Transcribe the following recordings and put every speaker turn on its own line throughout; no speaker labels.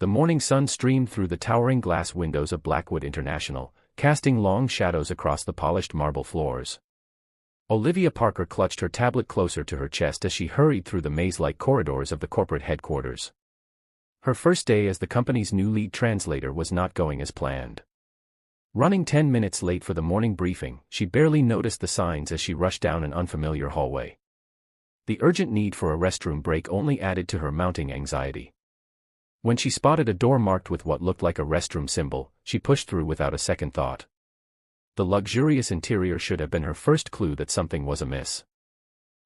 The morning sun streamed through the towering glass windows of Blackwood International, casting long shadows across the polished marble floors. Olivia Parker clutched her tablet closer to her chest as she hurried through the maze-like corridors of the corporate headquarters. Her first day as the company's new lead translator was not going as planned. Running 10 minutes late for the morning briefing, she barely noticed the signs as she rushed down an unfamiliar hallway. The urgent need for a restroom break only added to her mounting anxiety. When she spotted a door marked with what looked like a restroom symbol, she pushed through without a second thought. The luxurious interior should have been her first clue that something was amiss.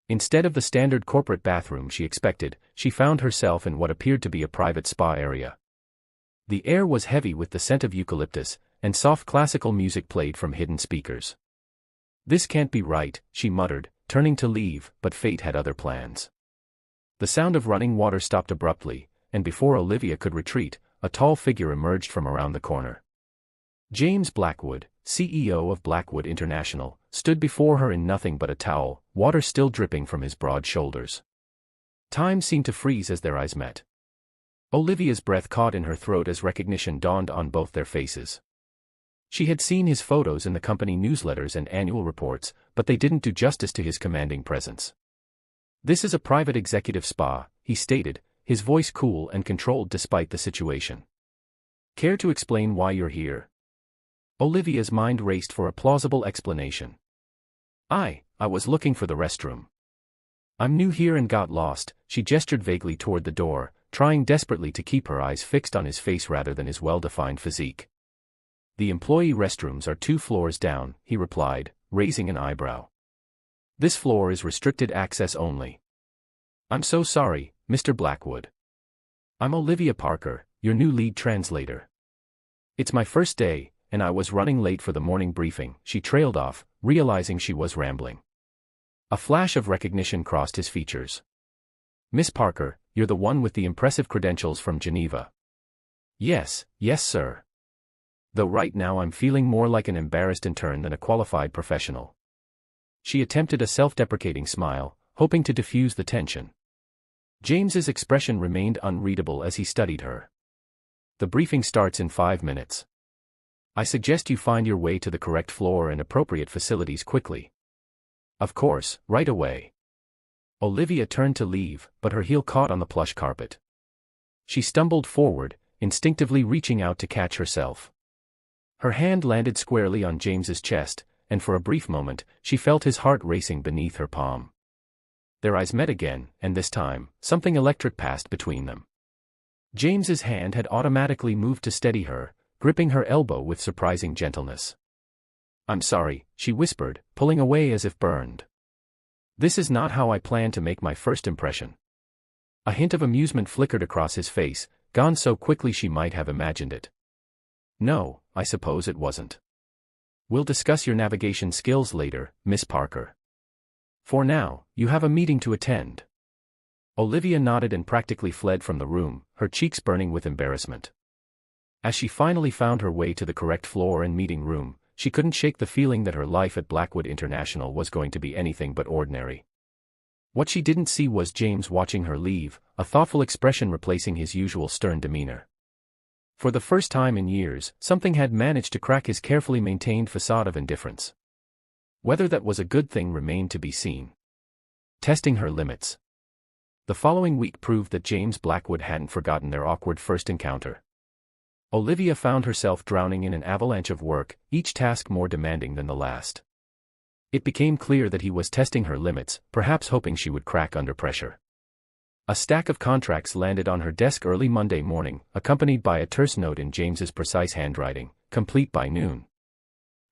Instead of the standard corporate bathroom she expected, she found herself in what appeared to be a private spa area. The air was heavy with the scent of eucalyptus, and soft classical music played from hidden speakers. "This can't be right," she muttered, turning to leave, but fate had other plans. The sound of running water stopped abruptly, and before Olivia could retreat, a tall figure emerged from around the corner. James Blackwood, CEO of Blackwood International, stood before her in nothing but a towel, water still dripping from his broad shoulders. Time seemed to freeze as their eyes met. Olivia's breath caught in her throat as recognition dawned on both their faces. She had seen his photos in the company newsletters and annual reports, but they didn't do justice to his commanding presence. "This is a private executive spa," he stated, his voice cool and controlled despite the situation. "Care to explain why you're here?" Olivia's mind raced for a plausible explanation. I was looking for the restroom. I'm new here and got lost," she gestured vaguely toward the door, trying desperately to keep her eyes fixed on his face rather than his well-defined physique. "The employee restrooms are 2 floors down," he replied, raising an eyebrow. "This floor is restricted access only." "I'm so sorry, Mr. Blackwood. I'm Olivia Parker, your new lead translator. It's my first day, and I was running late for the morning briefing," she trailed off, realizing she was rambling. A flash of recognition crossed his features. "Miss Parker, you're the one with the impressive credentials from Geneva." Yes, sir. Though right now I'm feeling more like an embarrassed intern than a qualified professional." She attempted a self-deprecating smile, hoping to diffuse the tension. James's expression remained unreadable as he studied her. "The briefing starts in 5 minutes. I suggest you find your way to the correct floor and appropriate facilities quickly." "Of course, right away." Olivia turned to leave, but her heel caught on the plush carpet. She stumbled forward, instinctively reaching out to catch herself. Her hand landed squarely on James's chest, and for a brief moment, she felt his heart racing beneath her palm. Their eyes met again, and this time, something electric passed between them. James's hand had automatically moved to steady her, gripping her elbow with surprising gentleness. "I'm sorry," she whispered, pulling away as if burned. "This is not how I planned to make my first impression." A hint of amusement flickered across his face, gone so quickly she might have imagined it. "No, I suppose it wasn't. We'll discuss your navigation skills later, Miss Parker. For now, you have a meeting to attend." Olivia nodded and practically fled from the room, her cheeks burning with embarrassment. As she finally found her way to the correct floor and meeting room, she couldn't shake the feeling that her life at Blackwood International was going to be anything but ordinary. What she didn't see was James watching her leave, a thoughtful expression replacing his usual stern demeanor. For the first time in years, something had managed to crack his carefully maintained facade of indifference. Whether that was a good thing remained to be seen. Testing her limits. The following week proved that James Blackwood hadn't forgotten their awkward first encounter. Olivia found herself drowning in an avalanche of work, each task more demanding than the last. It became clear that he was testing her limits, perhaps hoping she would crack under pressure. A stack of contracts landed on her desk early Monday morning, accompanied by a terse note in James's precise handwriting, complete by noon.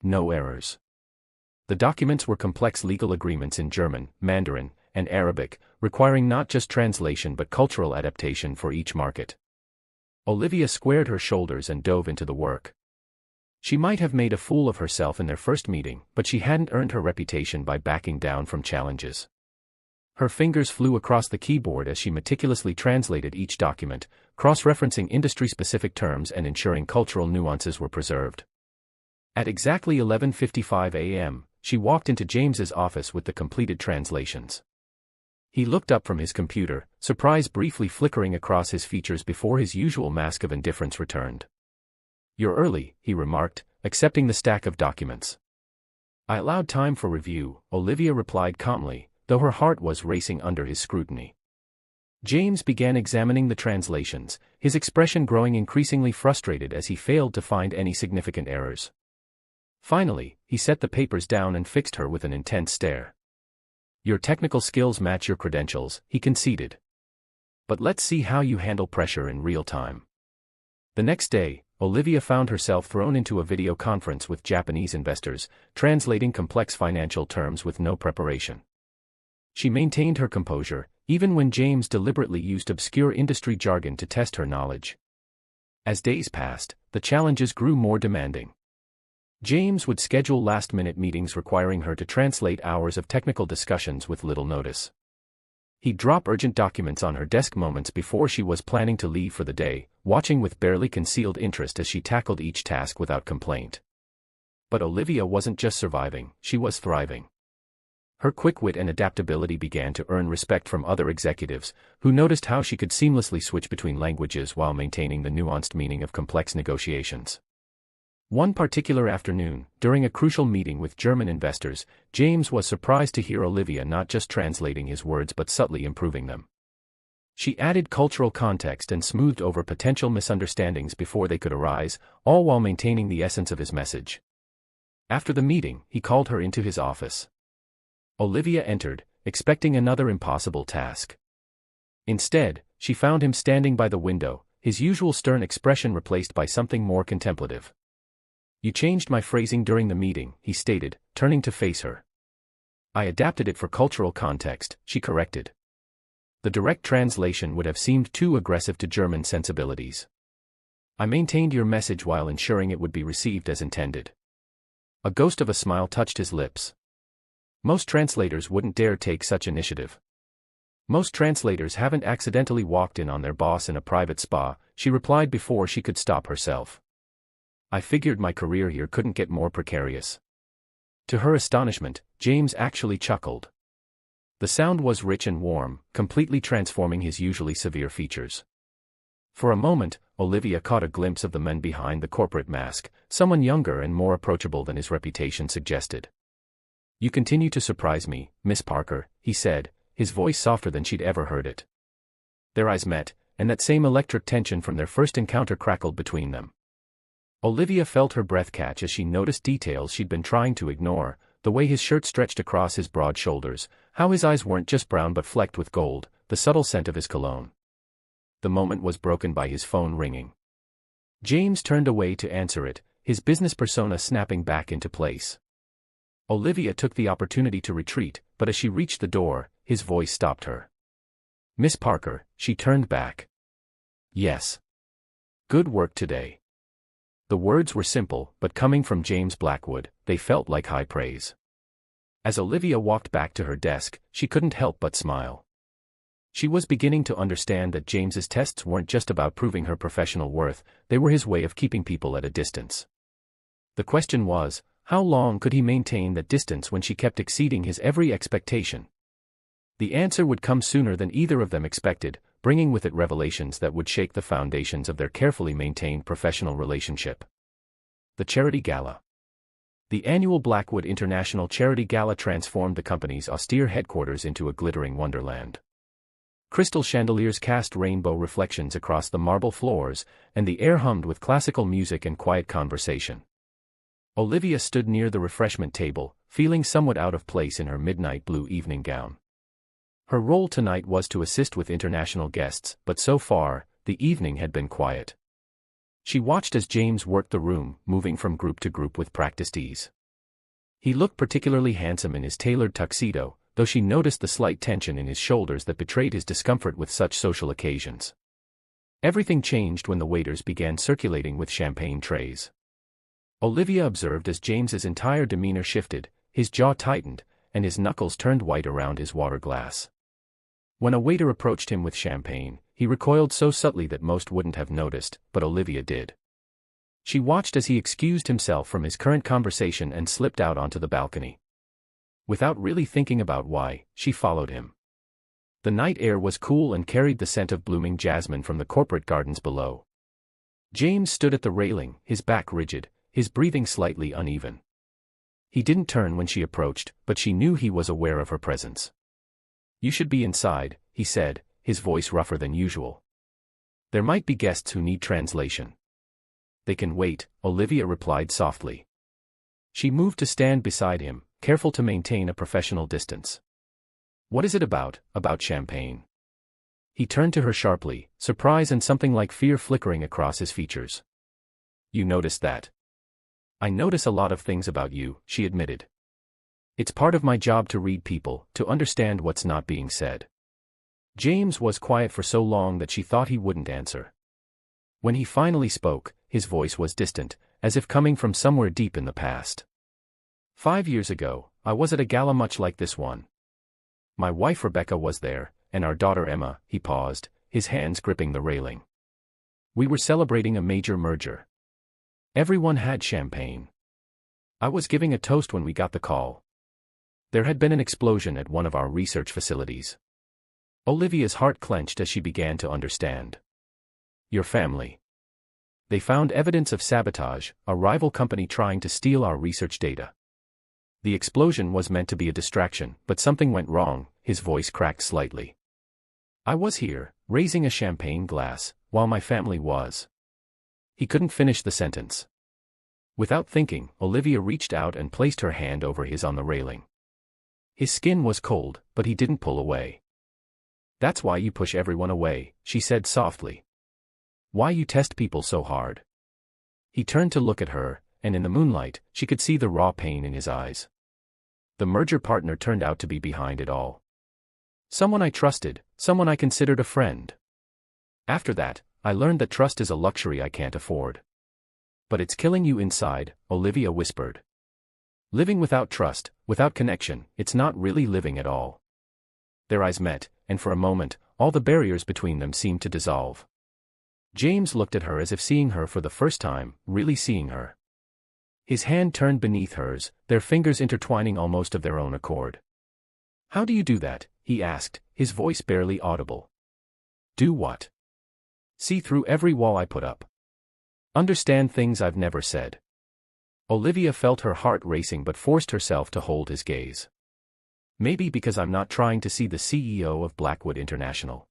No errors. The documents were complex legal agreements in German, Mandarin, and Arabic, requiring not just translation but cultural adaptation for each market. Olivia squared her shoulders and dove into the work. She might have made a fool of herself in their first meeting, but she hadn't earned her reputation by backing down from challenges. Her fingers flew across the keyboard as she meticulously translated each document, cross-referencing industry-specific terms and ensuring cultural nuances were preserved. At exactly 11:55 a.m., she walked into James's office with the completed translations. He looked up from his computer, surprise briefly flickering across his features before his usual mask of indifference returned. "You're early," he remarked, accepting the stack of documents. "I allowed time for review," Olivia replied calmly, though her heart was racing under his scrutiny. James began examining the translations, his expression growing increasingly frustrated as he failed to find any significant errors. Finally, he set the papers down and fixed her with an intense stare. "Your technical skills match your credentials," he conceded. "But let's see how you handle pressure in real time." The next day, Olivia found herself thrown into a video conference with Japanese investors, translating complex financial terms with no preparation. She maintained her composure, even when James deliberately used obscure industry jargon to test her knowledge. As days passed, the challenges grew more demanding. James would schedule last-minute meetings requiring her to translate hours of technical discussions with little notice. He'd drop urgent documents on her desk moments before she was planning to leave for the day, watching with barely concealed interest as she tackled each task without complaint. But Olivia wasn't just surviving, she was thriving. Her quick wit and adaptability began to earn respect from other executives, who noticed how she could seamlessly switch between languages while maintaining the nuanced meaning of complex negotiations. One particular afternoon, during a crucial meeting with German investors, James was surprised to hear Olivia not just translating his words but subtly improving them. She added cultural context and smoothed over potential misunderstandings before they could arise, all while maintaining the essence of his message. After the meeting, he called her into his office. Olivia entered, expecting another impossible task. Instead, she found him standing by the window, his usual stern expression replaced by something more contemplative. "You changed my phrasing during the meeting," he stated, turning to face her. "I adapted it for cultural context," she corrected. The direct translation would have seemed too aggressive to German sensibilities. "I maintained your message while ensuring it would be received as intended." A ghost of a smile touched his lips. "Most translators wouldn't dare take such initiative." "Most translators haven't accidentally walked in on their boss in a private spa," she replied before she could stop herself. "I figured my career here couldn't get more precarious." To her astonishment, James actually chuckled. The sound was rich and warm, completely transforming his usually severe features. For a moment, Olivia caught a glimpse of the man behind the corporate mask, someone younger and more approachable than his reputation suggested. "You continue to surprise me, Miss Parker," he said, his voice softer than she'd ever heard it. Their eyes met, and that same electric tension from their first encounter crackled between them. Olivia felt her breath catch as she noticed details she'd been trying to ignore, the way his shirt stretched across his broad shoulders, how his eyes weren't just brown but flecked with gold, the subtle scent of his cologne. The moment was broken by his phone ringing. James turned away to answer it, his business persona snapping back into place. Olivia took the opportunity to retreat, but as she reached the door, his voice stopped her. "Miss Parker," she turned back. "Yes. Good work today." The words were simple, but coming from James Blackwood, they felt like high praise. As Olivia walked back to her desk, she couldn't help but smile. She was beginning to understand that James's tests weren't just about proving her professional worth, they were his way of keeping people at a distance. The question was, how long could he maintain that distance when she kept exceeding his every expectation? The answer would come sooner than either of them expected, bringing with it revelations that would shake the foundations of their carefully maintained professional relationship. The Charity Gala. The annual Blackwood International Charity Gala transformed the company's austere headquarters into a glittering wonderland. Crystal chandeliers cast rainbow reflections across the marble floors, and the air hummed with classical music and quiet conversation. Olivia stood near the refreshment table, feeling somewhat out of place in her midnight blue evening gown. Her role tonight was to assist with international guests, but so far, the evening had been quiet. She watched as James worked the room, moving from group to group with practiced ease. He looked particularly handsome in his tailored tuxedo, though she noticed the slight tension in his shoulders that betrayed his discomfort with such social occasions. Everything changed when the waiters began circulating with champagne trays. Olivia observed as James's entire demeanor shifted, his jaw tightened, and his knuckles turned white around his water glass. When a waiter approached him with champagne, he recoiled so subtly that most wouldn't have noticed, but Olivia did. She watched as he excused himself from his current conversation and slipped out onto the balcony. Without really thinking about why, she followed him. The night air was cool and carried the scent of blooming jasmine from the corporate gardens below. James stood at the railing, his back rigid, his breathing slightly uneven. He didn't turn when she approached, but she knew he was aware of her presence. "You should be inside," he said, his voice rougher than usual. "There might be guests who need translation." "They can wait," Olivia replied softly. She moved to stand beside him, careful to maintain a professional distance. "What is it about champagne?" He turned to her sharply, surprise and something like fear flickering across his features. "You noticed that?" "I notice a lot of things about you," she admitted. "It's part of my job to read people, to understand what's not being said." James was quiet for so long that she thought he wouldn't answer. When he finally spoke, his voice was distant, as if coming from somewhere deep in the past. "5 years ago, I was at a gala much like this one. My wife Rebecca was there, and our daughter Emma." He paused, his hands gripping the railing. "We were celebrating a major merger. Everyone had champagne. I was giving a toast when we got the call. There had been an explosion at one of our research facilities." Olivia's heart clenched as she began to understand. "Your family. They found evidence of sabotage, a rival company trying to steal our research data. The explosion was meant to be a distraction, but something went wrong." His voice cracked slightly. "I was here, raising a champagne glass, while my family was." He couldn't finish the sentence. Without thinking, Olivia reached out and placed her hand over his on the railing. His skin was cold, but he didn't pull away. "That's why you push everyone away," she said softly. "Why you test people so hard." He turned to look at her, and in the moonlight, she could see the raw pain in his eyes. The merger partner turned out to be behind it all. Someone I trusted, someone I considered a friend. After that, I learned that trust is a luxury I can't afford. "But it's killing you inside," Olivia whispered. "Living without trust, without connection, it's not really living at all." Their eyes met, and for a moment, all the barriers between them seemed to dissolve. James looked at her as if seeing her for the first time, really seeing her. His hand turned beneath hers, their fingers intertwining almost of their own accord. "How do you do that?" he asked, his voice barely audible. "Do what?" "See through every wall I put up. Understand things I've never said." Olivia felt her heart racing but forced herself to hold his gaze. "Maybe because I'm not trying to see the CEO of Blackwood International.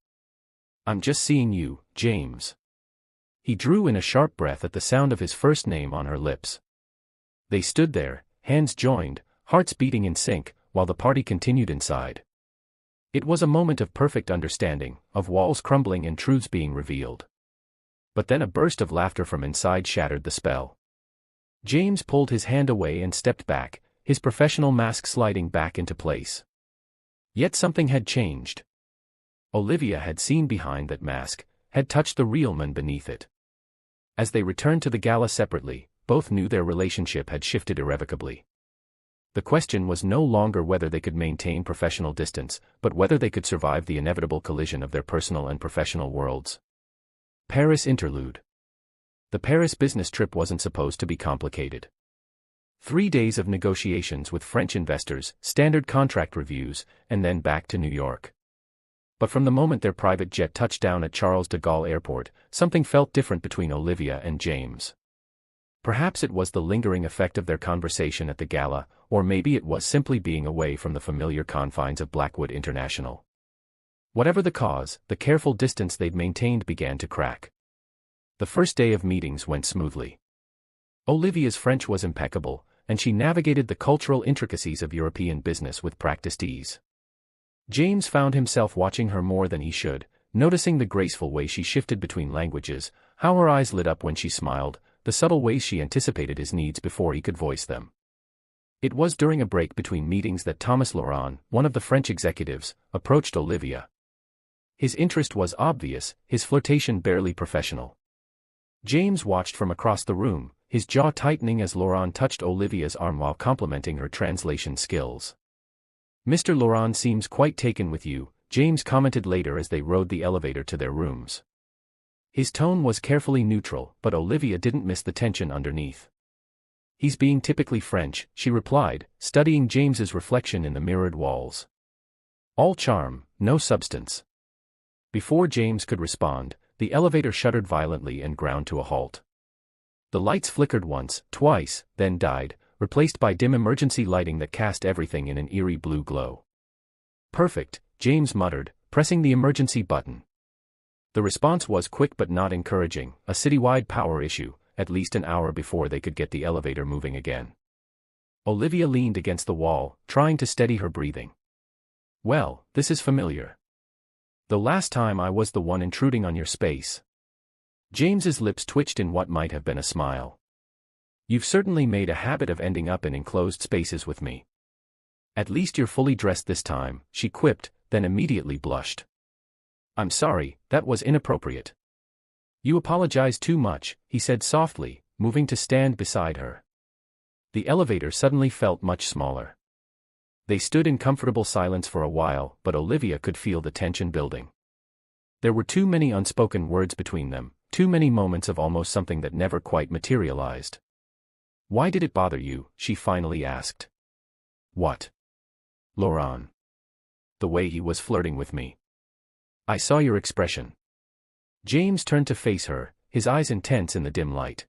I'm just seeing you, James." He drew in a sharp breath at the sound of his first name on her lips. They stood there, hands joined, hearts beating in sync, while the party continued inside. It was a moment of perfect understanding, of walls crumbling and truths being revealed. But then a burst of laughter from inside shattered the spell. James pulled his hand away and stepped back, his professional mask sliding back into place. Yet something had changed. Olivia had seen behind that mask, had touched the real man beneath it. As they returned to the gala separately, both knew their relationship had shifted irrevocably. The question was no longer whether they could maintain professional distance, but whether they could survive the inevitable collision of their personal and professional worlds. Paris interlude. The Paris business trip wasn't supposed to be complicated. 3 days of negotiations with French investors, standard contract reviews, and then back to New York. But from the moment their private jet touched down at Charles de Gaulle Airport, something felt different between Olivia and James. Perhaps it was the lingering effect of their conversation at the gala, or maybe it was simply being away from the familiar confines of Blackwood International. Whatever the cause, the careful distance they'd maintained began to crack. The first day of meetings went smoothly. Olivia's French was impeccable, and she navigated the cultural intricacies of European business with practiced ease. James found himself watching her more than he should, noticing the graceful way she shifted between languages, how her eyes lit up when she smiled, the subtle ways she anticipated his needs before he could voice them. It was during a break between meetings that Thomas Laurent, one of the French executives, approached Olivia. His interest was obvious, his flirtation barely professional. James watched from across the room, his jaw tightening as Laurent touched Olivia's arm while complimenting her translation skills. "Mr. Laurent seems quite taken with you," James commented later as they rode the elevator to their rooms. His tone was carefully neutral, but Olivia didn't miss the tension underneath. "He's being typically French," she replied, studying James's reflection in the mirrored walls. All charm, no substance. Before James could respond, the elevator shuddered violently and ground to a halt. The lights flickered once, twice, then died, replaced by dim emergency lighting that cast everything in an eerie blue glow. "Perfect," James muttered, pressing the emergency button. The response was quick but not encouraging, a citywide power issue, at least an hour before they could get the elevator moving again. Olivia leaned against the wall, trying to steady her breathing. "Well, this is familiar. The last time I was the one intruding on your space." James's lips twitched in what might have been a smile. "You've certainly made a habit of ending up in enclosed spaces with me." "At least you're fully dressed this time," she quipped, then immediately blushed. "I'm sorry, that was inappropriate." "You apologize too much," he said softly, moving to stand beside her. The elevator suddenly felt much smaller. They stood in comfortable silence for a while, but Olivia could feel the tension building. There were too many unspoken words between them, too many moments of almost something that never quite materialized. "Why did it bother you?" she finally asked. "What?" "Laurent. The way he was flirting with me. I saw your expression." James turned to face her, his eyes intense in the dim light.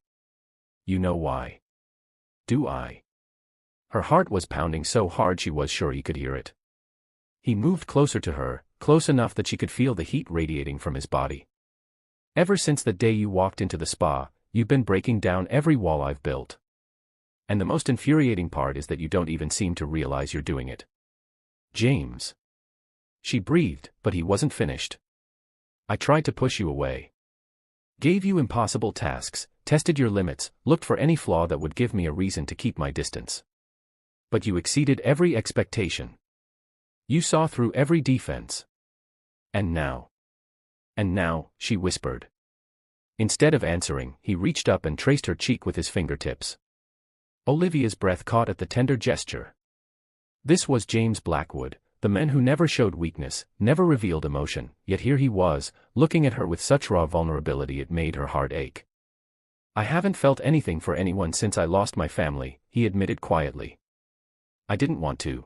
"You know why?" "Do I?" Her heart was pounding so hard she was sure he could hear it. He moved closer to her, close enough that she could feel the heat radiating from his body. "Ever since the day you walked into the spa, you've been breaking down every wall I've built. And the most infuriating part is that you don't even seem to realize you're doing it." "James." She breathed, but he wasn't finished. "I tried to push you away. Gave you impossible tasks, tested your limits, looked for any flaw that would give me a reason to keep my distance. But you exceeded every expectation. You saw through every defense. And now." "And now," she whispered. Instead of answering, he reached up and traced her cheek with his fingertips. Olivia's breath caught at the tender gesture. This was James Blackwood, the man who never showed weakness, never revealed emotion, yet here he was, looking at her with such raw vulnerability it made her heart ache. "I haven't felt anything for anyone since I lost my family," he admitted quietly. "I didn't want to.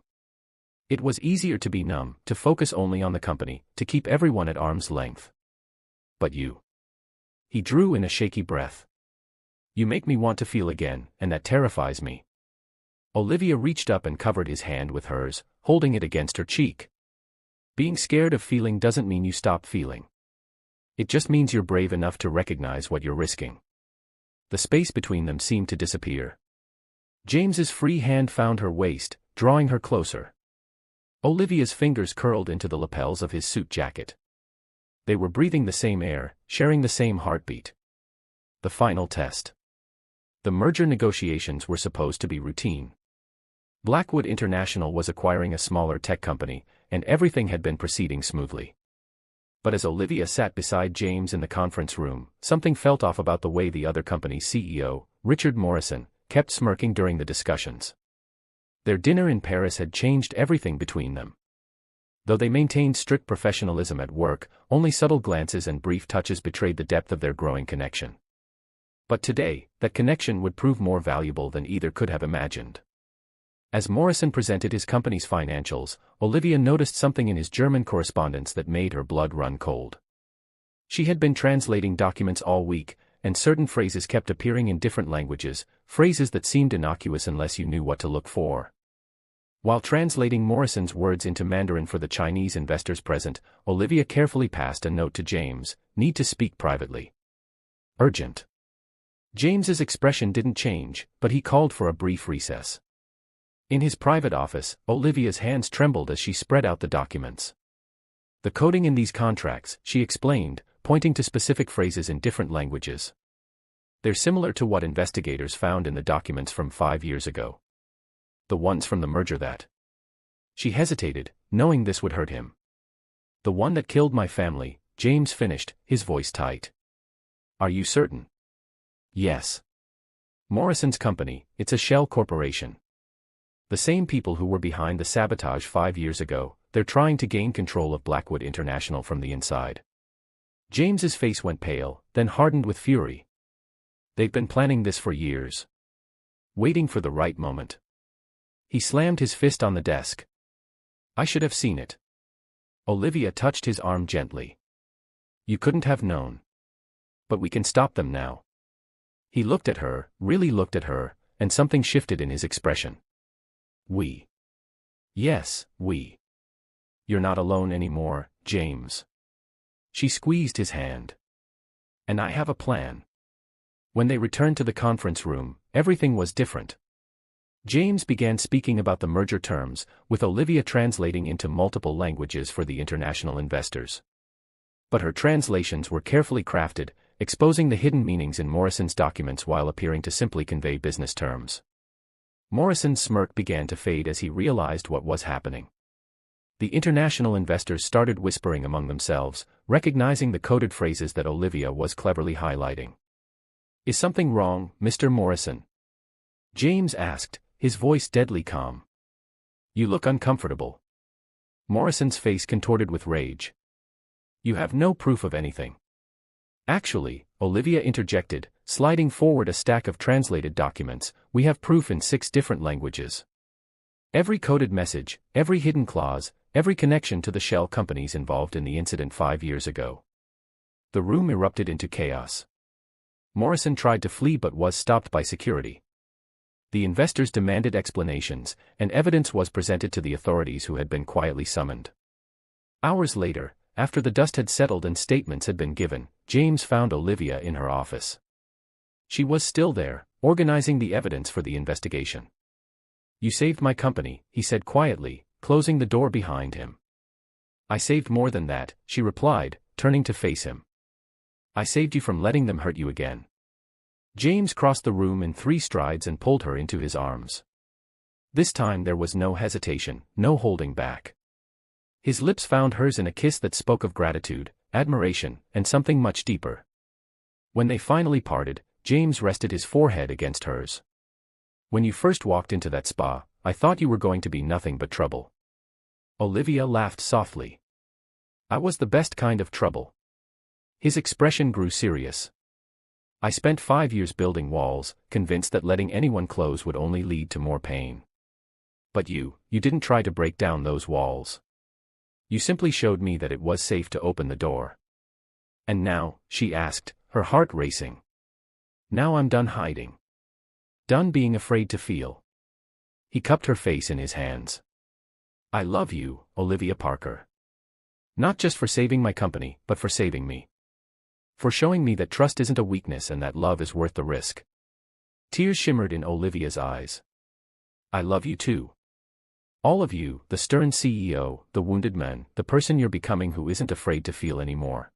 It was easier to be numb, to focus only on the company, to keep everyone at arm's length. But you." He drew in a shaky breath. "You make me want to feel again, and that terrifies me." Olivia reached up and covered his hand with hers, holding it against her cheek. "Being scared of feeling doesn't mean you stop feeling. It just means you're brave enough to recognize what you're risking." The space between them seemed to disappear. James's free hand found her waist, drawing her closer. Olivia's fingers curled into the lapels of his suit jacket. They were breathing the same air, sharing the same heartbeat. The final test. The merger negotiations were supposed to be routine. Blackwood International was acquiring a smaller tech company, and everything had been proceeding smoothly. But as Olivia sat beside James in the conference room, something felt off about the way the other company's CEO, Richard Morrison, kept smirking during the discussions. Their dinner in Paris had changed everything between them. Though they maintained strict professionalism at work, only subtle glances and brief touches betrayed the depth of their growing connection. But today, that connection would prove more valuable than either could have imagined. As Morrison presented his company's financials, Olivia noticed something in his German correspondence that made her blood run cold. She had been translating documents all week, and certain phrases kept appearing in different languages, phrases that seemed innocuous unless you knew what to look for. While translating Morrison's words into Mandarin for the Chinese investors present, Olivia carefully passed a note to James: "Need to speak privately. Urgent." James's expression didn't change, but he called for a brief recess. In his private office, Olivia's hands trembled as she spread out the documents. "The coding in these contracts," she explained, pointing to specific phrases in different languages. "They're similar to what investigators found in the documents from 5 years ago. The ones from the merger that..." She hesitated, knowing this would hurt him. "The one that killed my family," James finished, his voice tight. "Are you certain?" "Yes. Morrison's company, it's a shell corporation. The same people who were behind the sabotage 5 years ago, they're trying to gain control of Blackwood International from the inside." James's face went pale, then hardened with fury. "They've been planning this for years. Waiting for the right moment." He slammed his fist on the desk. "I should have seen it. Olivia touched his arm gently. You couldn't have known. But we can stop them now. He looked at her, really looked at her, and something shifted in his expression. We. Yes, we. You're not alone anymore, James. She squeezed his hand. And I have a plan. When they returned to the conference room, everything was different. James began speaking about the merger terms, with Olivia translating into multiple languages for the international investors. But her translations were carefully crafted, exposing the hidden meanings in Morrison's documents while appearing to simply convey business terms. Morrison's smirk began to fade as he realized what was happening. The international investors started whispering among themselves, recognizing the coded phrases that Olivia was cleverly highlighting. Is something wrong, Mr. Morrison? James asked, his voice deadly calm. You look uncomfortable. Morrison's face contorted with rage. You have no proof of anything. Actually, Olivia interjected, sliding forward a stack of translated documents, we have proof in 6 different languages. Every coded message, every hidden clause, every connection to the shell companies involved in the incident 5 years ago. The room erupted into chaos. Morrison tried to flee but was stopped by security. The investors demanded explanations, and evidence was presented to the authorities who had been quietly summoned. Hours later, after the dust had settled and statements had been given, James found Olivia in her office. She was still there, organizing the evidence for the investigation. You saved my company, he said quietly, closing the door behind him. I saved more than that, she replied, turning to face him. I saved you from letting them hurt you again. James crossed the room in 3 strides and pulled her into his arms. This time there was no hesitation, no holding back. His lips found hers in a kiss that spoke of gratitude, admiration, and something much deeper. When they finally parted, James rested his forehead against hers. When you first walked into that spa, I thought you were going to be nothing but trouble. Olivia laughed softly. I was the best kind of trouble. His expression grew serious. I spent 5 years building walls, convinced that letting anyone close would only lead to more pain. But you didn't try to break down those walls. You simply showed me that it was safe to open the door. And now, she asked, her heart racing. Now I'm done hiding. Done being afraid to feel. He cupped her face in his hands. I love you, Olivia Parker. Not just for saving my company, but for saving me. For showing me that trust isn't a weakness and that love is worth the risk. Tears shimmered in Olivia's eyes. I love you too. All of you, the stern CEO, the wounded man, the person you're becoming who isn't afraid to feel anymore.